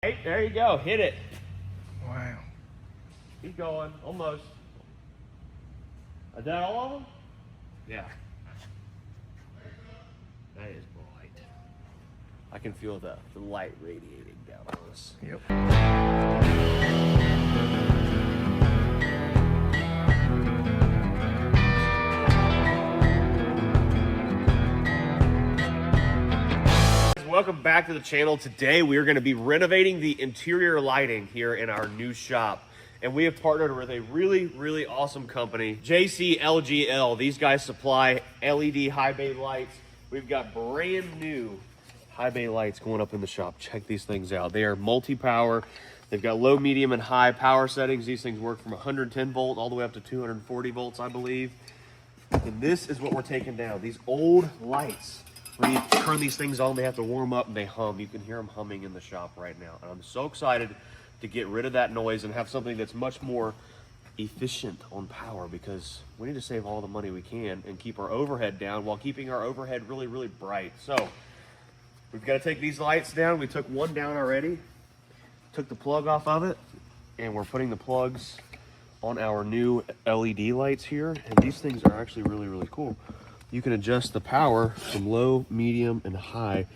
Hey, there you go. Hit it. Wow. Keep going. Almost. Is that all of them? Yeah. That is bright. I can feel the light radiating down on us. Yep. Welcome back to the channel. Today we are going to be renovating the interior lighting here in our new shop. And we have partnered with a really awesome company, JC-LGL. These guys supply LED high bay lights. We've got brand new high bay lights going up in the shop. Check these things out. They are multi-power. They've got low, medium, and high power settings. These things work from 110 volt all the way up to 240 volts, I believe. And this is what we're taking down. These old lights. When you turn these things on, they have to warm up and they hum. You can hear them humming in the shop right now. And I'm so excited to get rid of that noise and have something that's much more efficient on power, because we need to save all the money we can and keep our overhead down while keeping our overhead really bright. So we've got to take these lights down. We took one down already, took the plug off of it, and we're putting the plugs on our new LED lights here. And these things are actually really cool. You can adjust the power from low, medium, and high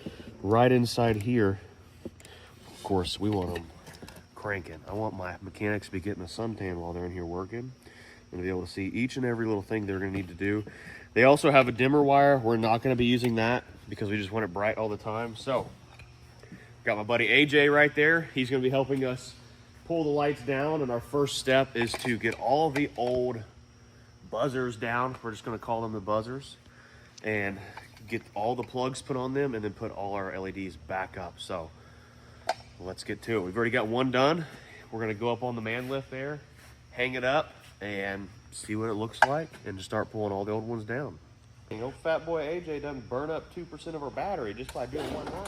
right inside here. Of course, we want them cranking. I want my mechanics to be getting a suntan while they're in here working and to be able to see each and every little thing they're going to need to do. They also have a dimmer wire. We're not going to be using that because we just want it bright all the time. So, got my buddy AJ right there. He's going to be helping us pull the lights down, and our first step is to get all the old buzzers down. We're just going to call them the buzzers, and get all the plugs put on them and then put all our LEDs back up. So let's get to it. We've already got one done. We're going to go up on the man lift there, hang it up, and see what it looks like, and just start pulling all the old ones down. You know, fat boy AJ doesn't burn up 2% of our battery just by doing one line.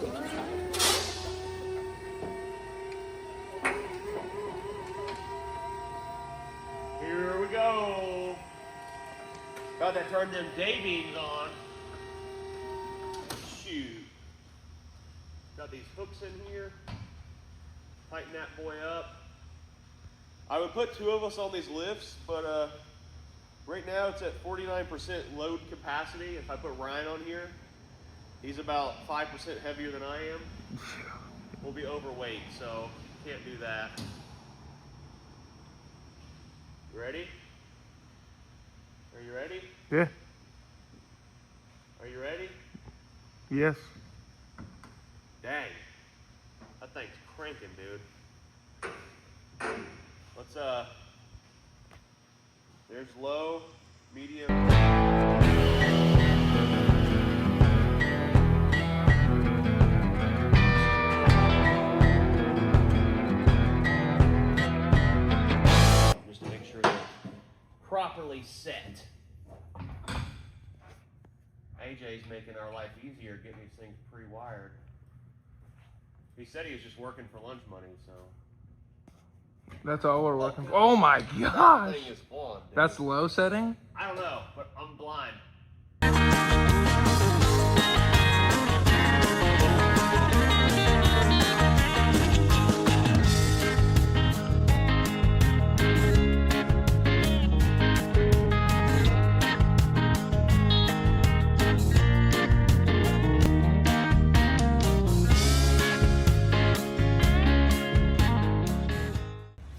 Here we go. God, that turned them day beams on. Shoot. Got these hooks in here. Tighten that boy up. I would put two of us on these lifts, but right now it's at 49% load capacity. If I put Ryan on here, he's about 5% heavier than I am. We'll be overweight, so can't do that. You ready? Are you ready? Yeah. Are you ready? Yes. Dang. That thing's cranking, dude. Let's, there's low, medium. Just to make sure they're properly set. AJ's making our life easier getting these things pre-wired. He said he was just working for lunch money, so. That's all we're working for. Oh my gosh! That thing is on, dude. That's low setting? I don't know, but I'm blind.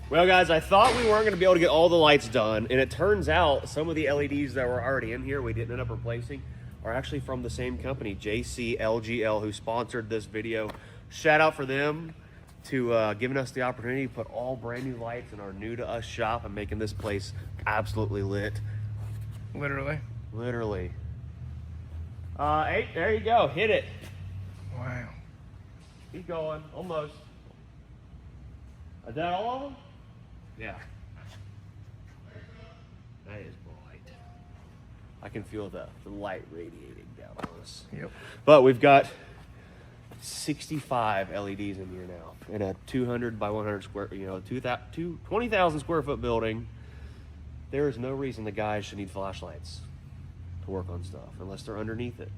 Well, guys, I thought we weren't going to be able to get all the lights done, and it turns out some of the LEDs that were already in here we didn't end up replacing are actually from the same company, JC-LGL, who sponsored this video. Shout out for them to giving us the opportunity to put all brand new lights in our new to us shop and making this place absolutely lit. Literally. Literally. Hey, there you go. Hit it. Wow. Keep going. Almost. Is that all of them? Yeah. That is bright. I can feel the light radiating down on us. Yep. But we've got 65 LEDs in here now in a 200 by 100 square, 20,000 square foot building. There is no reason the guys should need flashlights to work on stuff unless they're underneath it.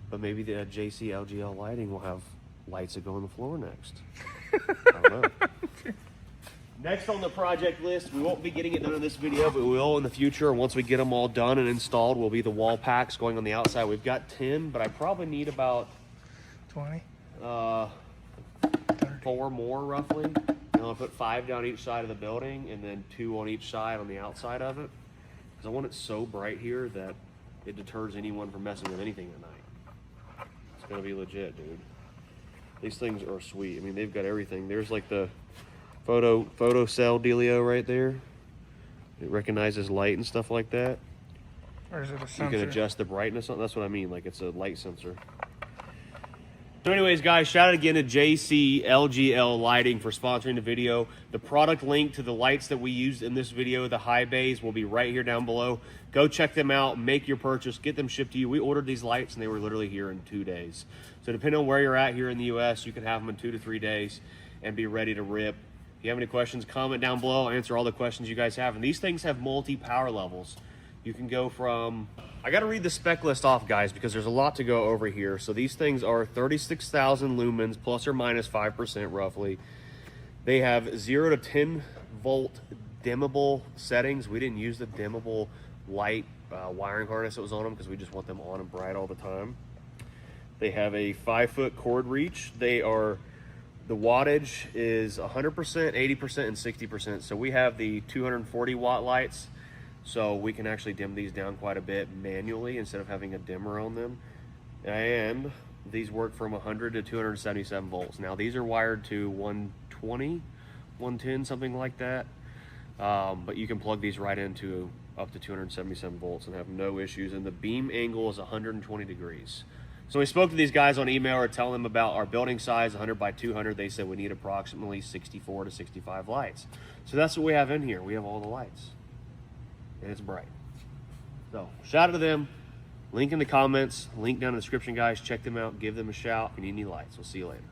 But maybe the JC-LGL lighting will have lights that go on the floor next. I don't know. Next on the project list, we won't be getting it done in this video, but we will in the future. Once we get them all done and installed, will be the wall packs going on the outside. We've got 10, but I probably need about 20. 4 more roughly. And I'll put 5 down each side of the building and then 2 on each side on the outside of it. Because I want it so bright here that it deters anyone from messing with anything at night. It's gonna be legit, dude. These things are sweet. I mean, they've got everything. There's like the photo cell dealio right there. It recognizes light and stuff like that. Or is it a sensor? You can adjust the brightness. That's what I mean. Like it's a light sensor. So anyways, guys, shout out again to JC-LGL Lighting for sponsoring the video. The product link to the lights that we used in this video, the high bays, will be right here down below. Go check them out, make your purchase, get them shipped to you. We ordered these lights and they were literally here in 2 days. So depending on where you're at here in the US, you can have them in 2 to 3 days and be ready to rip. If you have any questions, comment down below. I'll answer all the questions you guys have. And these things have multi-power levels. You can go from, I got to read the spec list off, guys, because there's a lot to go over here. So these things are 36,000 lumens, plus or minus 5% roughly. They have 0 to 10 volt dimmable settings. We didn't use the dimmable light wiring harness that was on them because we just want them on and bright all the time. They have a 5-foot cord reach. The wattage is 100%, 80%, and 60%. So we have the 240 watt lights. So we can actually dim these down quite a bit manually instead of having a dimmer on them. And these work from 100 to 277 volts. Now these are wired to 120, 110, something like that. But you can plug these right into up to 277 volts and have no issues. And the beam angle is 120 degrees. So we spoke to these guys on email or telling them about our building size, 100 by 200. They said we need approximately 64 to 65 lights. So that's what we have in here. We have all the lights. And it's bright. So shout out to them. Link in the comments, link down in the description, guys. Check them out, give them a shout if you need any lights. We'll see you later.